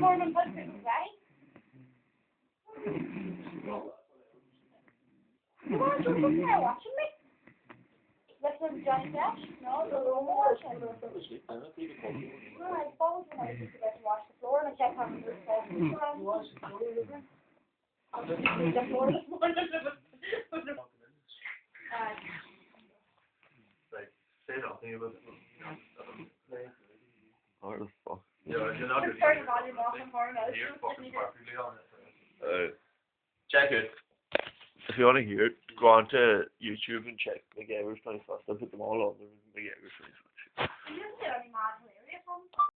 morning husband, right? You want to look there watching me? Listen to Johnny Cash? No, no, watching. I suppose when I was just about to wash the floor and I kept having this the floor this morning. Say nothing about it. What the fuck? Yeah, you're not Just turn the volume off and pour it out. You're fucking perfectly on it. Check it. If you want to hear it, go on to YouTube and check McGaver's 21st. I'll put them all on there. McGaver's 21st.